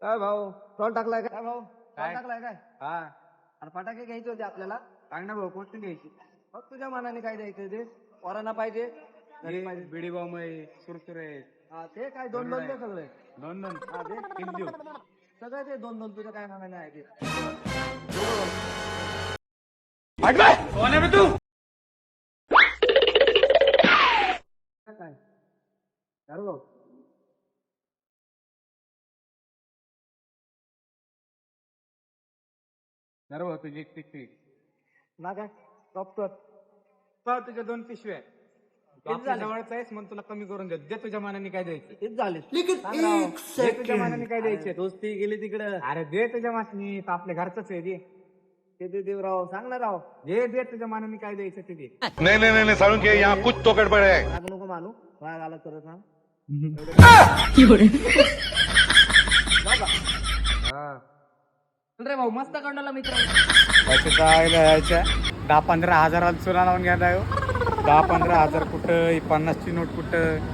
काय भाऊ टोल टाकलाय काय भाऊ काय? टोल टाकलाय काय हा अरे फटाके घ्यायचे होते आपल्याला सांग ना भाऊ कोणती घ्यायची मग तुझ्या मनाने काय द्यायचं ते पोरांना पाहिजे घरी पाहिजे बिडी बॉम्ब आहे सुरसुरे आहेत. हा ते काय दोन दोन दे सगळे दोन दोन हा दे किती देऊ सगळे ते दोन दोन तुझ्या काय मनाने आहे ते कोण आहे बे तू काय अरे भाऊ अरे भाऊ तुझी एक पिशवी ना काय डॉक्टर पाव तुझ्या दोन पिशव्या किती आपल्या झाले? जवळचा आहेस म्हणून तुला कमी करून देत दे तुझ्या मनाने काय द्यायचं किती झाले दे तुझ्या मनाने काय द्यायचे दोस्ती गेली तिकडं अरे दे तुझ्या मासनी आपल्या घरचंच आहे दे ते देव राव सांग ना राव दे तुझ्या मनाने काय द्यायचं ते दे नहीं नहीं नहीं नहीं सारुण के यहाँ कुछ तो गड़बड़ है राग नको मानू राग आला तर सांग रे भाऊ मस्त कंडला मित्र पैसे यायच्या 10-15 हजाराला चुना लावून घ्यायला 10-15 हजार कुठं 50ची नोट कुठं